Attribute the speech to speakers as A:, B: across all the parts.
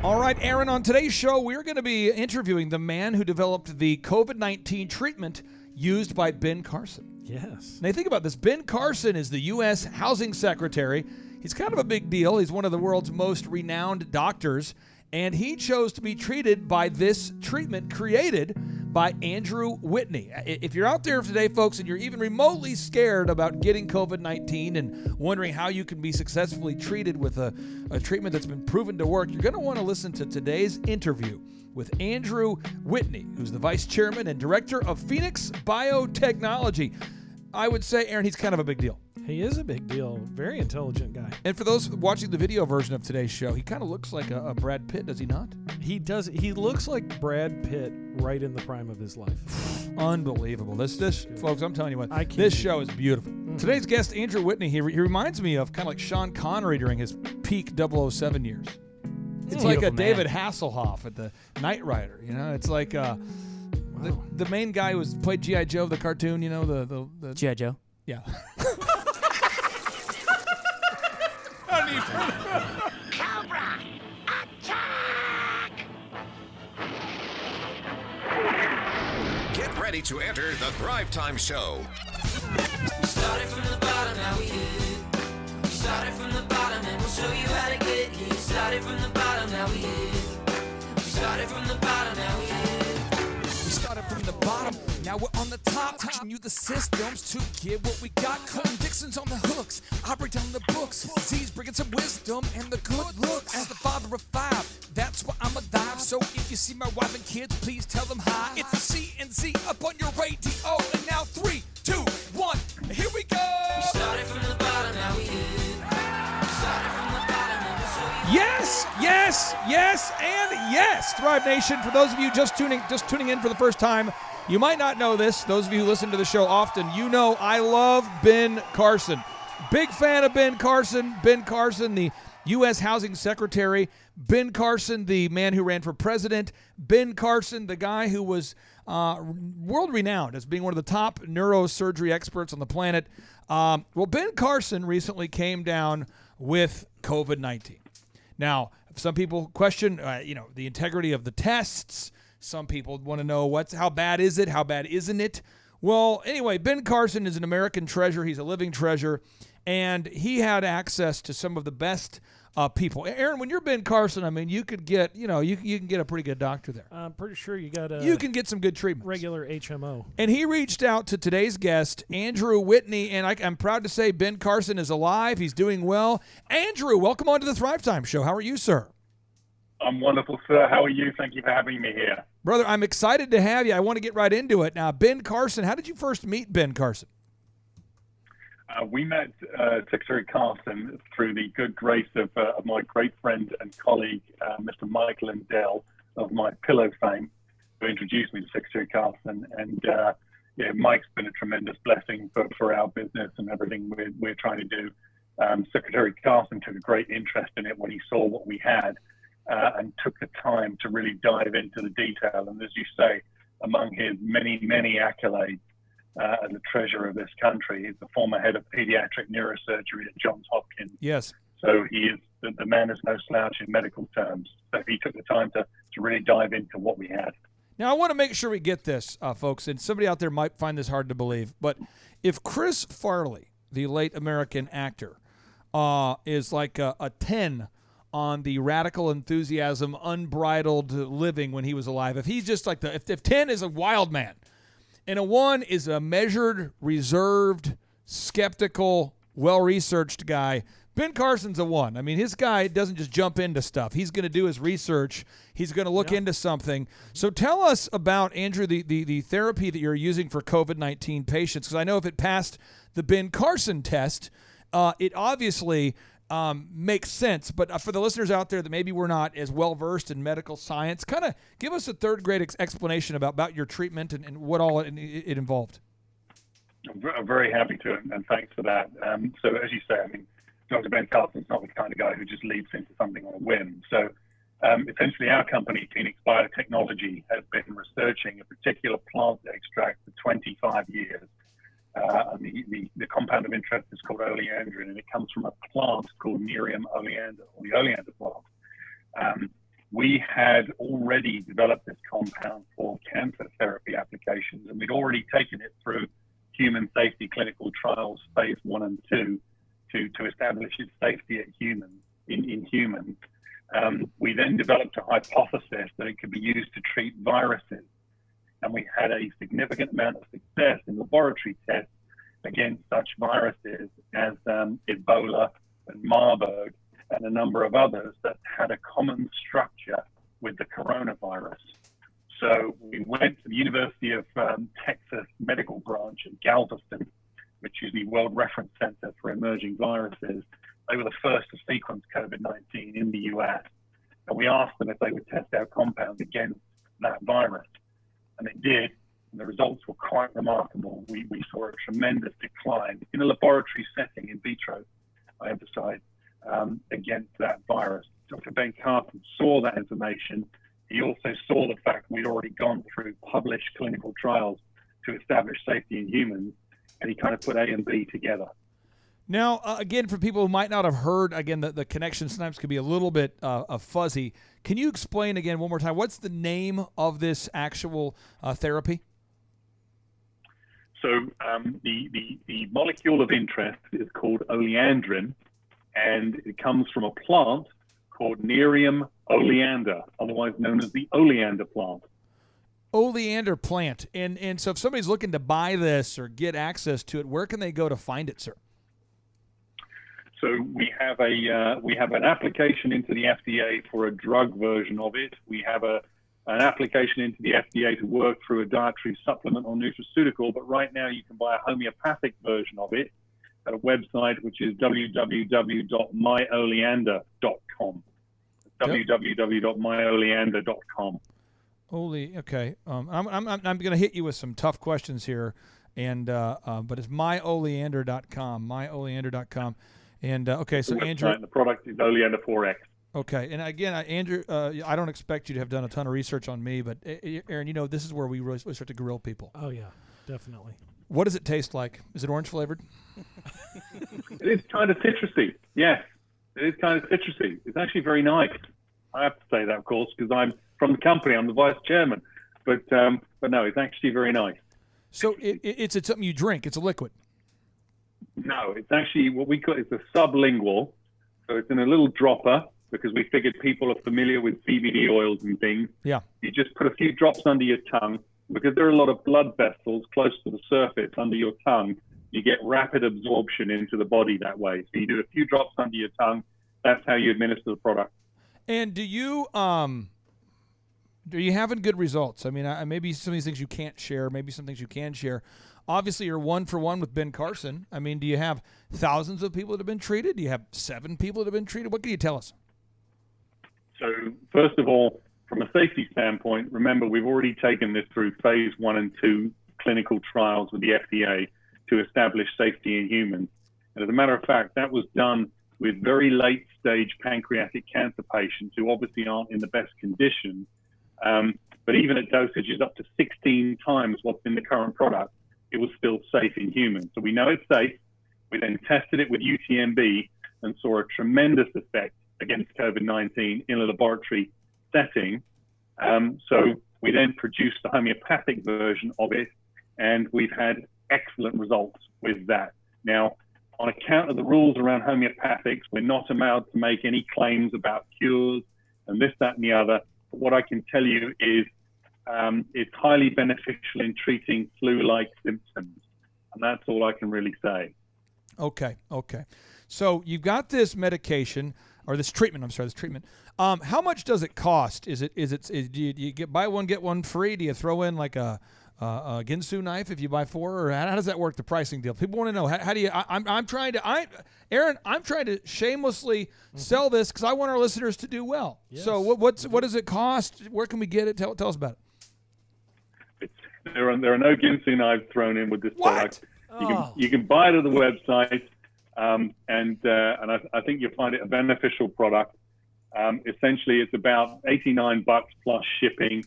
A: All right, Aaron, on today's show, we're going to be interviewing the man who developed the COVID-19 treatment used by Ben Carson.
B: Yes.
A: Now, think about this. Ben Carson is the U.S. Housing Secretary. He's kind of a big deal. He's one of the world's most renowned doctors, and he chose to be treated by this treatment created by Andrew Whitney. If you're out there today, folks, and you're even remotely scared about getting COVID-19 and wondering how you can be successfully treated with a treatment that's been proven to work, you're going to want to listen to today's interview with Andrew Whitney, who's the Vice Chairman and Director of Phoenix Biotechnology. I would say, Aaron, he's kind of a big deal.
B: He is a big deal. Very intelligent guy.
A: And for those watching the video version of today's show, he kind of looks like a Brad Pitt, does he not?
B: He does. He looks like Brad Pitt right in the prime of his life.
A: Unbelievable. This folks, I'm telling you what, this show is beautiful. Mm-hmm. Today's guest, Andrew Whitney, he reminds me of kind of like Sean Connery during his peak 007 years. It's like a David Hasselhoff at the Knight Rider, you know? It's like the main guy who played G.I. Joe, the cartoon, you know, the
C: G.I. Joe?
A: Yeah.
D: Cobra, attack!
E: Get ready to enter the Thrive Time Show.
F: We started from the bottom, now we hit. We started from the bottom, and we'll show you how to get here. We started from the bottom, now we hit. We started from the bottom, now we hit.
G: We started from the bottom, now we're on the top, teaching you the systems to get what we got. Colton Dixon's on the hooks, I break down the books. Z's bringing some wisdom and the good looks. As the father of five, that's why I'm alive. So if you see my wife and kids, please tell them hi. It's the C&Z up on your radio, and now 3, 2, 1, here we go.
F: We started from the bottom, now we hit. We started from the bottom, and we'll show you.
A: Yes, yes, yes, and yes. Thrive Nation, for those of you just tuning in for the first time, you might not know this. Those of you who listen to the show often, you know I love Ben Carson. Big fan of Ben Carson. Ben Carson, the U.S. Housing Secretary. Ben Carson, the man who ran for president. Ben Carson, the guy who was world-renowned as being one of the top neurosurgery experts on the planet. Well, Ben Carson recently came down with COVID-19. Now, some people question, the integrity of the tests. Some people want to know how bad is it? How bad isn't it? Well, anyway, Ben Carson is an American treasure. He's a living treasure, and he had access to some of the best people. Aaron, when you're Ben Carson, I mean, you could get, you can get a pretty good doctor there.
B: I'm pretty sure you got
A: you can get some good treatment.
B: Regular HMO.
A: And he reached out to today's guest, Andrew Whitney, and I'm proud to say Ben Carson is alive. He's doing well. Andrew, welcome on to the Thrive Time Show. How are you, sir?
H: I'm wonderful, sir. How are you? Thank you for having me here.
A: Brother, I'm excited to have you. I want to get right into it. Now, Ben Carson, how did you first meet Ben Carson?
H: We met Secretary Carson through the good grace of my great friend and colleague, Mr. Mike Lindell of My Pillow fame, who introduced me to Secretary Carson. And Mike's been a tremendous blessing for our business and everything we're trying to do. Secretary Carson took a great interest in it when he saw what we had. And took the time to really dive into the detail. And as you say, among his many, many accolades as the treasurer of this country, he's the former head of pediatric neurosurgery at Johns Hopkins.
A: Yes.
H: So he is the man is no slouch in medical terms. So he took the time to really dive into what we had.
A: Now, I want to make sure we get this, folks, and somebody out there might find this hard to believe, but if Chris Farley, the late American actor, is like a 10 on the radical enthusiasm, unbridled living when he was alive. If he's just like if 10 is a wild man and a 1 is a measured, reserved, skeptical, well-researched guy, Ben Carson's a 1. I mean, his guy doesn't just jump into stuff. He's going to do his research. He's going to look into something. So tell us about, Andrew, the therapy that you're using for COVID-19 patients, because I know if it passed the Ben Carson test, it obviously makes sense, but for the listeners out there that maybe we're not as well versed in medical science, kind of give us a third grade explanation about your treatment and what all it involved.
H: I'm very happy to, and thanks for that. So as you say, I mean, Dr. Ben Carson's not the kind of guy who just leaps into something on a whim. So essentially our company, Phoenix Biotechnology, has been researching a particular plant extract for 25 years. The compound of interest is called Oleander, and it comes from a plant called Oleander, or the Oleander plant. we had already developed this compound for cancer therapy applications, and we'd already taken it through human safety clinical trials, phase 1 and 2, to establish its safety in humans. We then developed a hypothesis that it could be used to treat viruses, and we had a significant amount of success in laboratory tests against such viruses as Ebola and Marburg and a number of others that had a common structure with the coronavirus. So we went to the University of Texas Medical Branch in Galveston, which is the World Reference Center for Emerging Viruses. They were the first to sequence COVID-19 in the US. And we asked them if they would test our compound against that virus. And they did, and the results were quite remarkable. We saw a tremendous decline in a laboratory setting, in vitro, I emphasize, against that virus. Dr. Ben Carson saw that information. He also saw the fact we'd already gone through published clinical trials to establish safety in humans, and he kind of put A and B together.
A: Now, again, for people who might not have heard, again, the connection sometimes can be a little bit fuzzy. Can you explain again one more time, what's the name of this actual therapy?
H: So the molecule of interest is called oleandrin, and it comes from a plant called Nerium oleander, otherwise known as the oleander plant.
A: Oleander plant. And so if somebody's looking to buy this or get access to it, where can they go to find it, sir?
H: So we have an application into the FDA for a drug version of it. We have an application into the FDA to work through a dietary supplement or nutraceutical, but right now you can buy a homeopathic version of it at a website which is www.myoleander.com. www.myoleander.com.
A: Okay. I'm going to hit you with some tough questions here, and but it's myoleander.com. Myoleander.com. And okay, so Andrew,
H: the product is Oleander-4x.
A: Okay, and again, Andrew, I don't expect you to have done a ton of research on me, but Aaron, you know, this is where we really start to grill people.
B: Oh yeah, definitely.
A: What does it taste like? Is it orange flavored?
H: It is kind of citrusy. Yes, it is kind of citrusy. It's actually very nice. I have to say that, of course, because I'm from the company. I'm the vice chairman. But no, it's actually very nice.
A: So it's something you drink. It's a liquid.
H: No, it's actually what we call, it's a sublingual. So it's in a little dropper, because we figured people are familiar with CBD oils and things.
A: Yeah.
H: You just put a few drops under your tongue, because there are a lot of blood vessels close to the surface under your tongue. You get rapid absorption into the body that way. So you do a few drops under your tongue. That's how you administer the product.
A: And do you having good results? I mean, maybe some of these things you can't share, maybe some things you can share. Obviously, you're 1-for-1 with Ben Carson. I mean, do you have thousands of people that have been treated? Do you have 7 people that have been treated? What can you tell us?
H: So first of all, from a safety standpoint, remember, we've already taken this through phase 1 and 2 clinical trials with the FDA to establish safety in humans. And as a matter of fact, that was done with very late stage pancreatic cancer patients who obviously aren't in the best condition. But even at dosages up to 16 times what's in the current product, it was still safe in humans. So we know it's safe. We then tested it with UTMB and saw a tremendous effect against COVID-19 in a laboratory setting. So we then produced the homeopathic version of it, and we've had excellent results with that. Now, on account of the rules around homeopathics, we're not allowed to make any claims about cures and this, that, and the other. But what I can tell you is it's highly beneficial in treating flu-like symptoms. And that's all I can really say.
A: Okay. So you've got this medication, or this treatment. How much does it cost? Do you get buy one, get one free? Do you throw in like a Ginsu knife if you buy 4, or how does that work? The pricing deal. People want to know how do you? Aaron, I'm trying to shamelessly sell this because I want our listeners to do well.
B: Yes.
A: So what does it cost? Where can we get it? Tell us about it.
H: There are no Ginsu knives thrown in with this product. You can buy it at the website, and I think you'll find it a beneficial product. Essentially, it's about $89 plus shipping.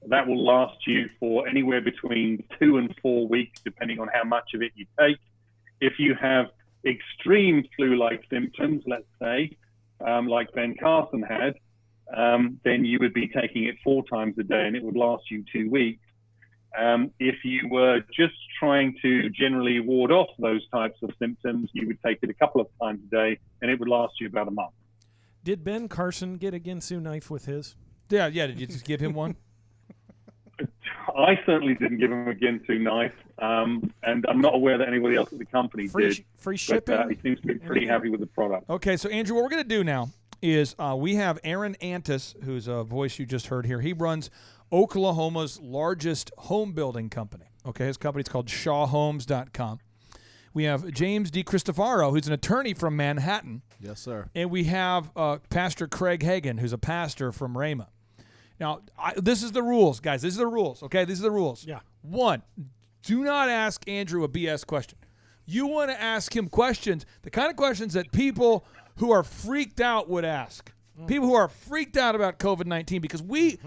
H: That will last you for anywhere between 2 and 4 weeks, depending on how much of it you take. If you have extreme flu-like symptoms, let's say, like Ben Carson had, then you would be taking it 4 times a day, and it would last you 2 weeks. If you were just trying to generally ward off those types of symptoms, you would take it a couple of times a day, and it would last you about a month.
B: Did Ben Carson get a Ginsu knife with his?
A: Yeah. Did you just give him one?
H: I certainly didn't give him a Ginsu knife, and I'm not aware that anybody else at the company did.
B: Free shipping?
H: But he seems to be pretty happy with the product.
A: Okay, so Andrew, what we're going to do now is we have Aaron Antis, who's a voice you just heard here. He runs Oklahoma's largest home building company. Okay, his company's called ShawHomes.com. We have James DiCristofaro, who's an attorney from Manhattan.
C: Yes, sir.
A: And we have Pastor Craig Hagan, who's a pastor from Rhema. Now, this is the rules, guys. These are the rules, okay? These are the rules.
B: Yeah.
A: 1, do not ask Andrew a BS question. You want to ask him questions, the kind of questions that people who are freaked out would ask. People who are freaked out about COVID-19, because we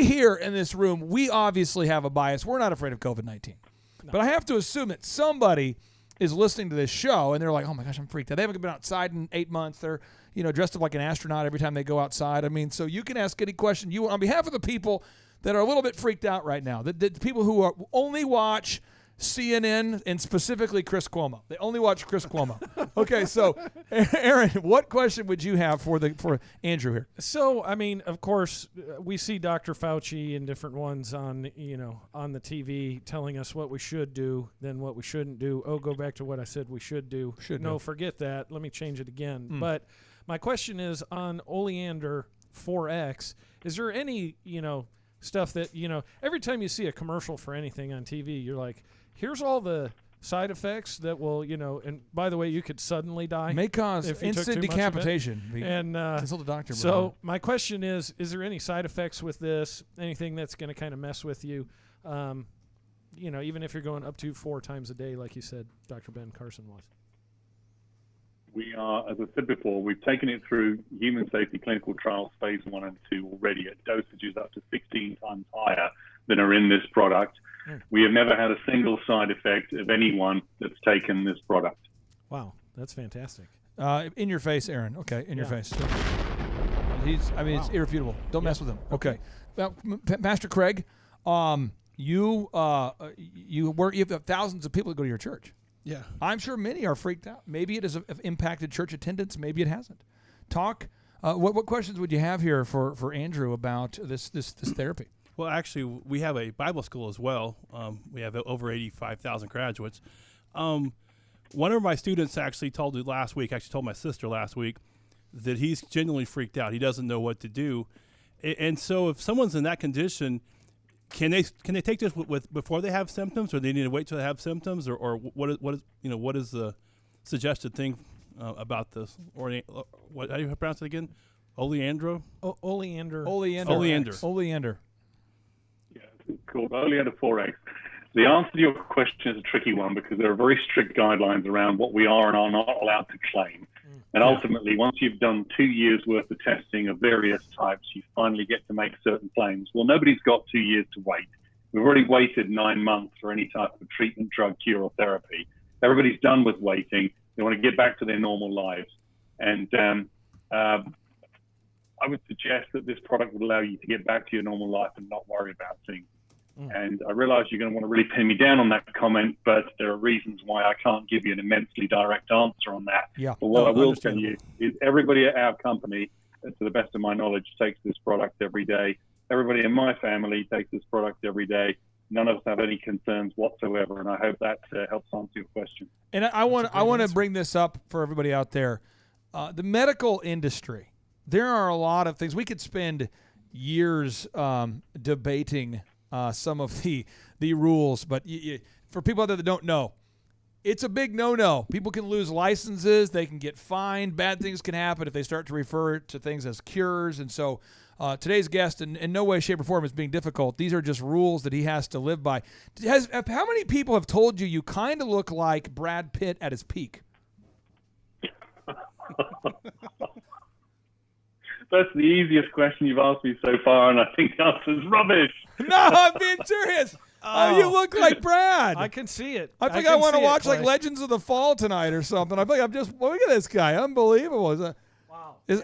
A: here in this room, we obviously have a bias. We're not afraid of COVID-19. No. But I have to assume that somebody is listening to this show and they're like, oh my gosh, I'm freaked out. They haven't been outside in 8 months. They're, dressed up like an astronaut every time they go outside. I mean, so you can ask any question you want on behalf of the people that are a little bit freaked out right now. The people who only watch CNN and specifically Chris Cuomo. They only watch Chris Cuomo. Okay, so Aaron, what question would you have for Andrew here?
B: So, I mean, of course, we see Dr. Fauci and different ones on the TV telling us what we should do, then what we shouldn't do. Oh, go back to what I said we should do. Forget that. Let me change it again. But my question is on Oleander-4x, is there any, stuff that, every time you see a commercial for anything on TV, you're like, here's all the side effects that will, and by the way, you could suddenly die.
A: May cause instant decapitation.
B: And
A: consult a doctor.
B: So my question is there any side effects with this? Anything that's going to kind of mess with you? Even if you're going up to 4 times a day, like you said, Dr. Ben Carson was.
H: We are, as I said before, we've taken it through human safety clinical trials phase 1 and 2 already at dosages up to 16 times higher than are in this product. We have never had a single side effect of anyone that's taken this product.
B: Wow, that's fantastic.
A: In your face, Aaron. Okay, in your face. It's irrefutable. Don't mess with him. Okay. Well, Pastor Craig, you have thousands of people that go to your church.
C: Yeah.
A: I'm sure many are freaked out. Maybe it has impacted church attendance. Maybe it hasn't. Talk. What questions would you have here for Andrew about this therapy?
I: Well, actually, we have a Bible school as well. We have over 85,000 graduates. One of my students actually told my sister last week that he's genuinely freaked out. He doesn't know what to do. And so if someone's in that condition, can they take this with before they have symptoms, or they need to wait till they have symptoms, or what is the suggested thing about this? Or what? How do you pronounce it again? Oleander.
H: Yeah, it's called Oleander-4x. The answer to your question is a tricky one because there are very strict guidelines around what we are and are not allowed to claim. And ultimately, once you've done 2 years worth of testing of various types, you finally get to make certain claims. Well, nobody's got 2 years to wait. We've already waited 9 months for any type of treatment, drug, cure, or therapy. Everybody's done with waiting. They want to get back to their normal lives. And I would suggest that this product would allow you to get back to your normal life and not worry about things. And I realize you're going to want to really pin me down on that comment, but there are reasons why I can't give you an immensely direct answer on that.
A: Yeah.
H: But what I will tell you is everybody at our company, to the best of my knowledge, takes this product every day. Everybody in my family takes this product every day. None of us have any concerns whatsoever, and I hope that helps answer your question.
A: And I want to bring this up for everybody out there. The medical industry, there are a lot of things. We could spend years debating some of the rules, but for people out there that don't know, it's a big no-no. People can lose licenses. They can get fined. Bad things can happen if they start to refer to things as cures. And so today's guest, in no way, shape, or form is being difficult. These are just rules that he has to live by. How many people have told you kind of look like Brad Pitt at his peak?
H: That's the easiest question you've asked me so far, and I think the answer's rubbish.
A: No, I'm being serious. Oh, you look like Brad.
B: I can see it.
A: I think I want to watch like Legends of the Fall tonight or something. I think look at this guy. Unbelievable.
B: Wow.
H: You're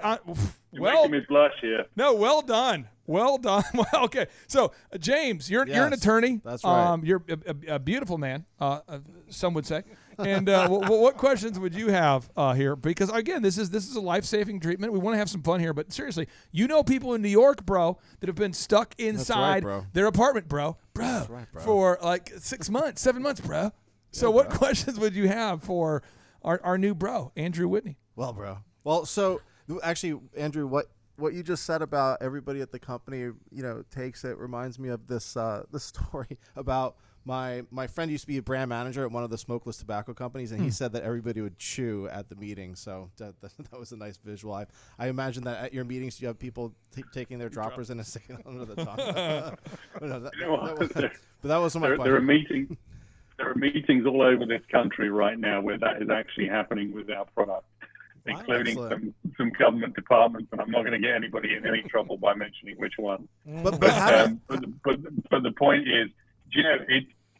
H: making me blush here.
A: No, well done. Well done. Well, okay. So, James, you're an attorney.
C: That's right.
A: You're a beautiful man, some would say. And what questions would you have here? Because, again, this is a life-saving treatment. We want to have some fun here. But, seriously, you know people in New York, bro, that have been stuck inside their apartment, bro, for like 6 months, 7 months, bro. So what questions would you have for our new bro, Andrew Whitney?
C: Well, bro. Well, so actually, Andrew, what you just said about everybody at the company, takes it reminds me of this this story about my friend used to be a brand manager at one of the smokeless tobacco companies, and he said that everybody would chew at the meeting. So that was a nice visual. I imagine that at your meetings you have people taking their droppers and sticking it under the tongue. But that wasn't my question.
H: There are meetings all over this country right now where that is actually happening with our product, including some government departments, and I'm not going to get anybody in any trouble by mentioning which one. But the point is,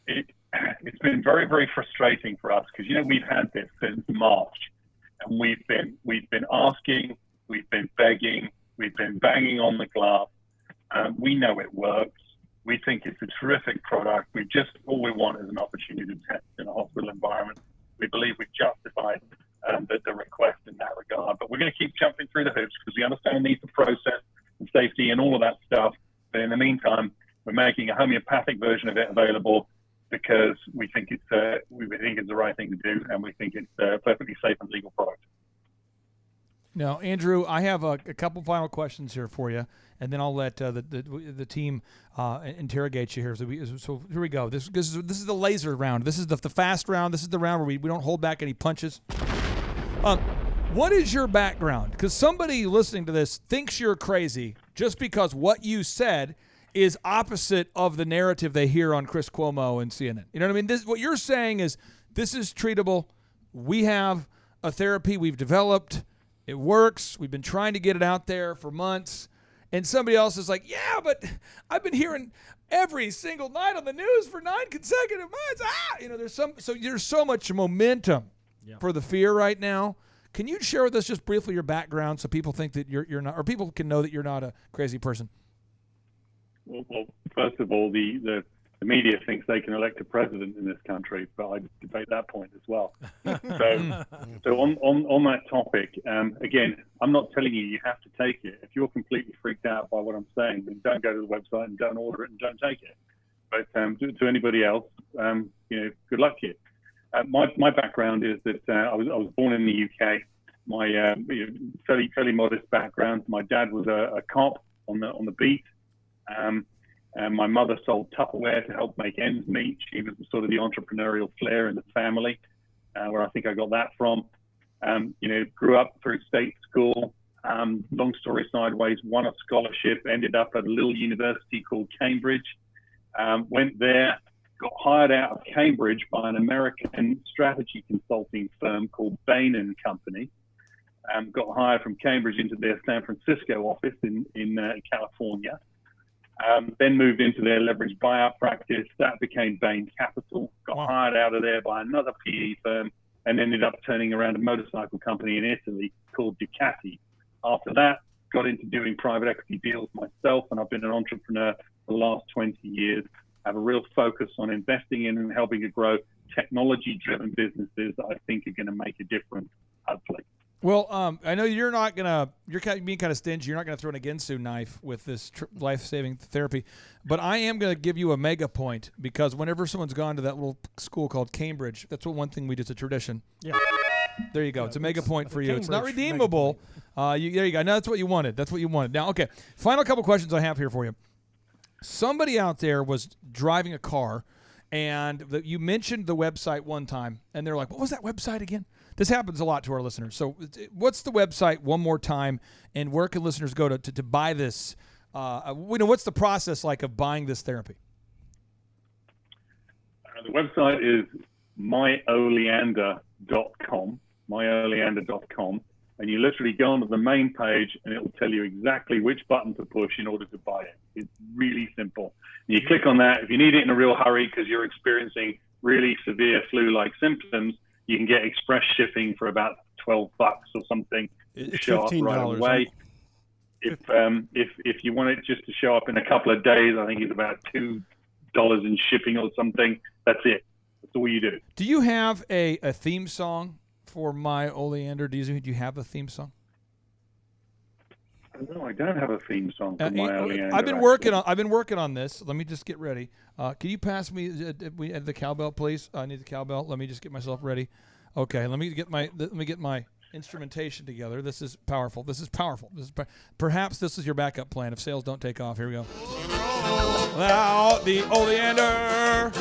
H: it's been very, very frustrating for us because we've had this since March, and we've been asking, we've been begging, we've been banging on the glass. We know it works. We think it's a terrific product. All we want is an opportunity to test in a hospital environment. We believe we've justified the request in that regard. But we're going to keep jumping through the hoops because we understand the need for process and safety and all of that stuff. But in the meantime, we're making a homeopathic version of it available because we think it's the right thing to do, and we think it's a perfectly safe and legal product.
A: Now, Andrew, I have a couple final questions here for you, and then I'll let the team interrogate you here. So here we go. This is the laser round. This is the fast round. This is the round where we don't hold back any punches. What is your background? Because somebody listening to this thinks you're crazy just because what you said is opposite of the narrative they hear on Chris Cuomo and CNN. You know what I mean? What you're saying is this is treatable. We have a therapy we've developed. It works. We've been trying to get it out there for months. And somebody else is like, yeah, but I've been hearing every single night on the news for 9 consecutive months. There's so much momentum for the fear right now. Can you share with us just briefly your background so people think that you're not, or people can know that you're not a crazy person?
H: Well, first of all, the media thinks they can elect a president in this country, but I debate that point as well. So on that topic, again, I'm not telling you have to take it. If you're completely freaked out by what I'm saying, then don't go to the website and don't order it and don't take it. But to anybody else, good luck to you. My background is that I was born in the UK. My fairly modest background. My dad was a cop on the beat. And my mother sold Tupperware to help make ends meet. She was sort of the entrepreneurial flair in the family, where I think I got that from. Grew up through state school. Long story sideways, won a scholarship, ended up at a little university called Cambridge. Went there, got hired out of Cambridge by an American strategy consulting firm called Bain & Company. Got hired from Cambridge into their San Francisco office in California. Then moved into their leveraged buyout practice. That became Bain Capital. Got hired out of there by another PE firm and ended up turning around a motorcycle company in Italy called Ducati. After that, got into doing private equity deals myself, and I've been an entrepreneur for the last 20 years. I have a real focus on investing in and helping to grow technology-driven businesses that I think are going to make a difference, hopefully.
A: Well, I know you're not you're being kind of stingy. You're not going to throw an Ginsu knife with this life-saving therapy. But I am going to give you a mega point because whenever someone's gone to that little school called Cambridge, that's one thing we do. It's a tradition.
B: Yeah.
A: There you go. It's a mega point for you. It's not redeemable. There you go. No, that's what you wanted. Now, okay, final couple questions I have here for you. Somebody out there was driving a car, and you mentioned the website one time, and they're like, what was that website again? This happens a lot to our listeners. So what's the website one more time, and where can listeners go to buy this? What's the process like of buying this therapy?
H: The website is myoleander.com, and you literally go onto the main page, and it will tell you exactly which button to push in order to buy it. It's really simple. You click on that. If you need it in a real hurry because you're experiencing really severe flu-like symptoms, you can get express shipping for about $12 or something.
I: It's
H: show up right
I: $15.
H: away. If you want it just to show up in a couple of days, I think it's about $2 in shipping or something. That's it. That's all you do.
A: Do you have a theme song for my Oleander? Do you have a theme song?
H: No, I don't have a theme song for my Oleander.
A: I've been working on this. Let me just get ready. Can you pass me the cowbell, please? I need the cowbell. Let me just get myself ready. Okay, let me get my instrumentation together. This is powerful. Perhaps this is your backup plan if sales don't take off. Here we go. Roll out the Oleander.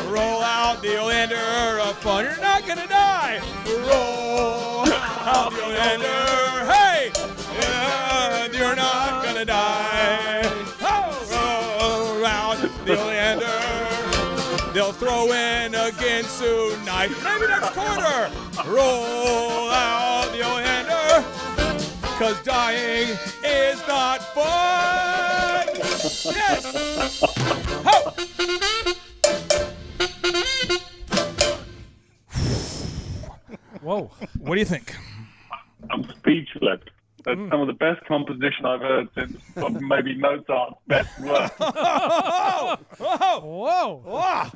A: Roll out the Oleander of fun. You're not gonna die. Roll out the Oleander. Hey, you're not gonna die. Oh, roll out the Oleander. They'll throw in again soon. Maybe next quarter. Roll out the Oleander, 'cause dying is not fun. Yes. Ho! Whoa. What do you think?
H: I'm speechless. That's some of the best composition I've heard since maybe Mozart's best work.
A: Whoa.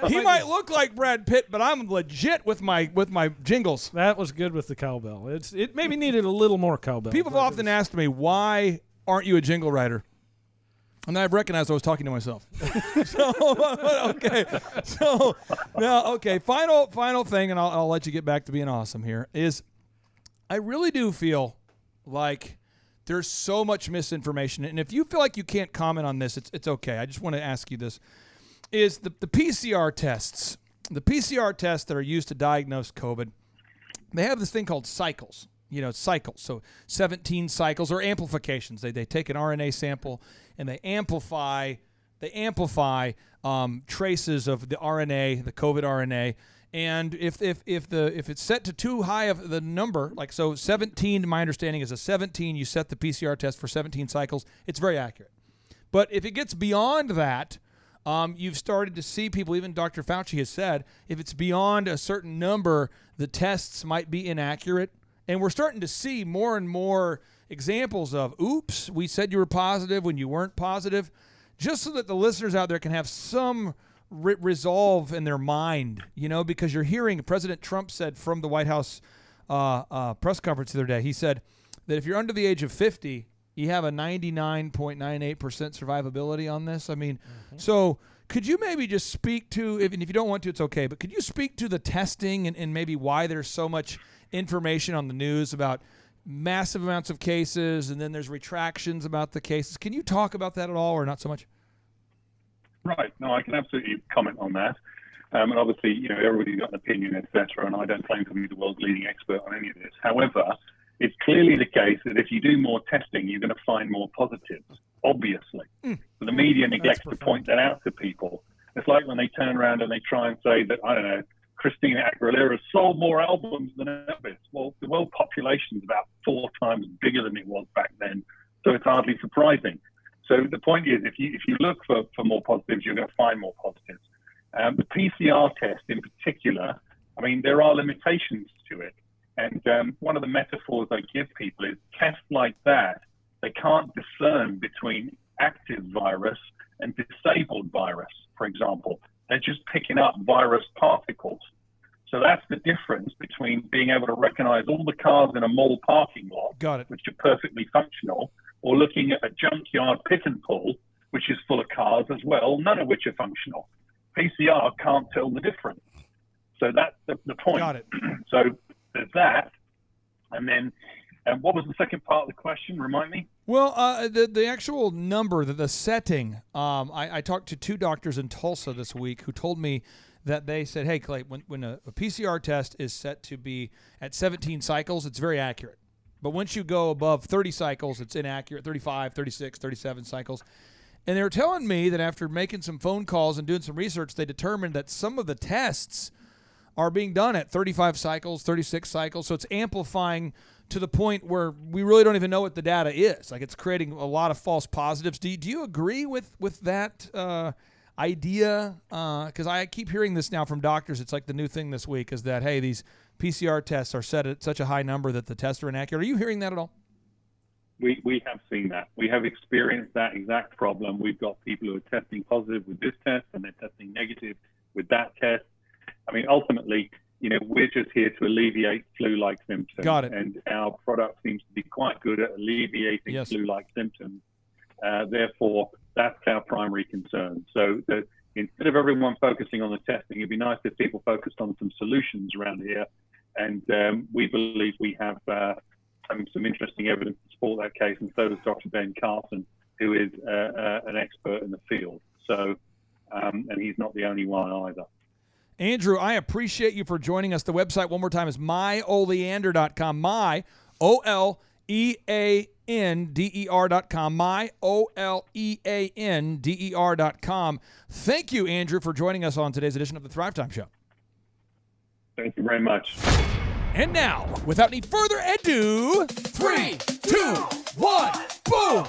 A: He might look like Brad Pitt, but I'm legit with my jingles.
B: That was good with the cowbell. It maybe needed a little more cowbell.
A: People have often asked me, why aren't you a jingle writer? And I've recognized I was talking to myself. Okay. So now, okay, final thing, and I'll let you get back to being awesome here, is I really do feel like there's so much misinformation. And if you feel like you can't comment on this, it's okay. I just want to ask you this. Is the PCR tests, the PCR tests that are used to diagnose COVID, they have this thing called cycles. Cycles. So 17 cycles or amplifications. They take an RNA sample and they amplify traces of the RNA, the COVID RNA. And if it's set to too high of the number, like so 17, my understanding is a 17, you set the PCR test for 17 cycles, it's very accurate. But if it gets beyond that, you've started to see people, even Dr. Fauci has said, if it's beyond a certain number, the tests might be inaccurate. And we're starting to see more and more examples of, oops, we said you were positive when you weren't positive, just so that the listeners out there can have some resolve in their mind, because you're hearing President Trump said from the White House press conference the other day, he said that if you're under the age of 50, you have a 99.98% survivability on this. I mean, so could you maybe just speak to, and if you don't want to, it's okay, but could you speak to the testing and maybe why there's so much information on the news about massive amounts of cases and then there's retractions about the cases? Can you talk about that at all or not so much?
H: Right. No, I can absolutely comment on that. And obviously, everybody's got an opinion, etc. And I don't claim to be the world's leading expert on any of this. However, it's clearly the case that if you do more testing, you're going to find more positives, obviously. So the media neglects to point that out to people. It's like when they turn around and they try and say that, I don't know, Christina Aguilera sold more albums than Elvis. Well, the world population is about 4 times bigger than it was back then. So it's hardly surprising. So the point is, if you look for more positives, you're going to find more positives. The PCR test in particular, I mean, there are limitations to it. And one of the metaphors I give people is tests like that, they can't discern between active virus and disabled virus, for example. They're just picking up virus particles. So that's the difference between being able to recognize all the cars in a mall parking lot, which are perfectly functional, or looking at a junkyard pick and pull, which is full of cars as well, none of which are functional. PCR can't tell the difference. So that's the point.
A: Got it.
H: So there's that. And then, what was the second part of the question? Remind me.
A: Well, the actual number, the setting, I talked to 2 doctors in Tulsa this week who told me that they said, hey, Clay, when a PCR test is set to be at 17 cycles, it's very accurate. But once you go above 30 cycles, it's inaccurate, 35, 36, 37 cycles. And they were telling me that after making some phone calls and doing some research, they determined that some of the tests are being done at 35 cycles, 36 cycles. So it's amplifying to the point where we really don't even know what the data is. Like, it's creating a lot of false positives. Do you agree with that idea? Because I keep hearing this now from doctors. It's like the new thing this week is that, hey, these PCR tests are set at such a high number that the tests are inaccurate. Are you hearing that at all?
H: We have seen that. We have experienced that exact problem. We've got people who are testing positive with this test and they're testing negative with that test. I mean, ultimately, we're just here to alleviate flu-like symptoms.
A: Got it.
H: And our product seems to be quite good at alleviating flu-like symptoms. Therefore, that's our primary concern. So instead of everyone focusing on the testing, it'd be nice if people focused on some solutions around here. And we believe we have some interesting evidence to support that case, and so does Dr. Ben Carson, who is an expert in the field. So, and he's not the only one either.
A: Andrew, I appreciate you for joining us. The website, one more time, is myoleander.com. My, OLEANDER.com. MyOLEANDER.com. Thank you, Andrew, for joining us on today's edition of the Thrive Time Show.
H: Thank you very much.
A: And now, without any further ado, 3, 2, 1, boom!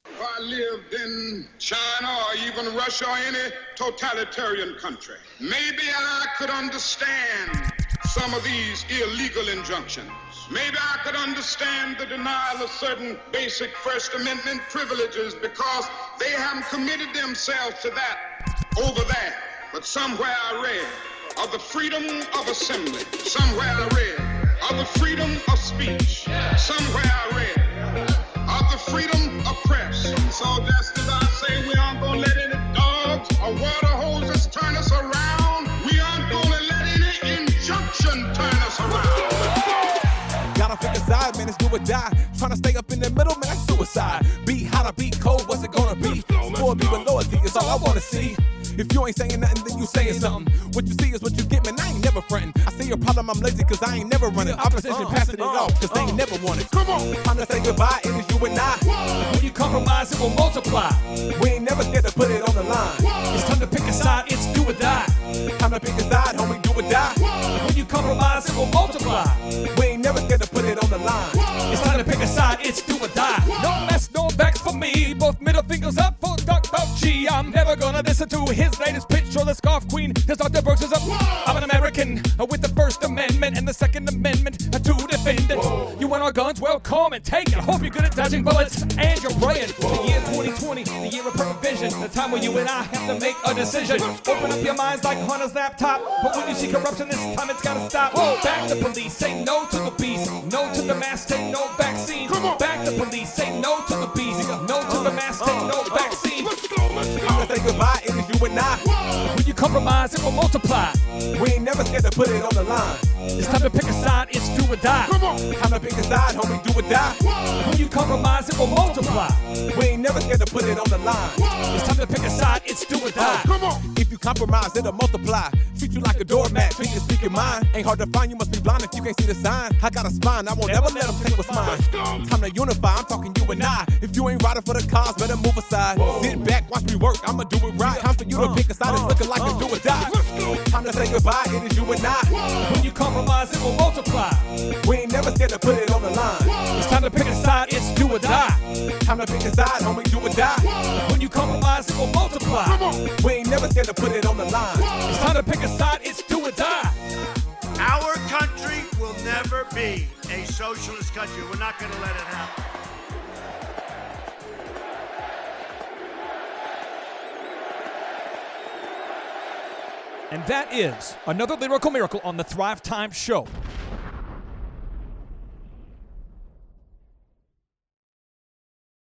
J: If I lived in China or even Russia or any totalitarian country, maybe I could understand some of these illegal injunctions. Maybe I could understand the denial of certain basic First Amendment privileges because they haven't committed themselves to that over there. But somewhere I read of the freedom of assembly. Somewhere I read of the freedom of speech. Somewhere I read of the freedom of press. So just as I say, we aren't going to let any dogs or water hoses turn us around. We aren't going to let any injunction turn us around.
K: Gotta pick a side, man, it's do or die. Trying to stay up in the middle, man, that's suicide. Be hot or be cold, what's it gonna be? More be with loyalty, it's all I wanna see. If you ain't saying nothing, then you saying something. What you see is what you get, man, I ain't never frontin'. I see your problem, I'm lazy, cause I ain't never running. Opposition passing it off, cause they ain't never wanted. Come on, time to say goodbye, it is you and I.
A: When you compromise, it will multiply.
K: We ain't never scared to put it on the line.
A: It's time to pick a side, it's do or die.
K: Time to pick a side, homie, do or die.
A: When you compromise, it will multiply.
K: We ain't never scared to put it on the line.
A: It's time to pick a side, it's do or die. No mess, no backs for me. Both middle fingers up for Dr. Fauci. I'm never gonna listen to his latest pitch or the scarf queen. Cause Dr. Brooks is up. I'm an American with the First Amendment and the Second Amendment to defend it. You want our guns? Well, come and take it. I hope you're good at dodging bullets and you're praying. The year 2020, the year of perfect vision. The time when you and I have to make a decision. Open up your minds like Hunter's laptop. But when you see corruption, this time it's gotta stop. Back the police, say no to the beast. No to the mask, take no vaccine. Back the police, say no to the beast. No to the mask, take no vaccine.
K: Let's go. Time to say goodbye, it is you and I.
A: When you compromise, it will multiply.
K: We ain't never scared to put it on the line.
A: It's time to pick a side, it's do or die.
K: Come on, time to pick a side, homie, do or die.
A: When you compromise, it will multiply.
K: We ain't never scared to put it on the line.
A: It's time to pick a side, it's do or die.
K: Come on, if you compromise, it'll multiply. Treat you like a doormat, treat you speaking mine. Ain't hard to find, you must be blind if you can't see the sign. I got a spine, I won't never let them take what's mine. Time to unify, I'm talking you and I. If you ain't riding for the cause, better move aside. Sit back, watch me work, I'ma do it right. Time for you to pick a side, it's looking like a do or die. Time to say goodbye, it is you and I.
A: When you compromise, it will multiply.
K: We ain't never scared to put it on the line.
A: It's time to pick a side, it's do or die.
K: Time to pick a side, homie, do or die.
A: When you compromise, it will multiply.
K: We ain't never scared to put it on the line.
A: It's time to pick a side, it's do or die.
L: Our country will never be a socialist country. We're not going to let it happen.
A: And that is another lyrical miracle on the Thrive Time Show.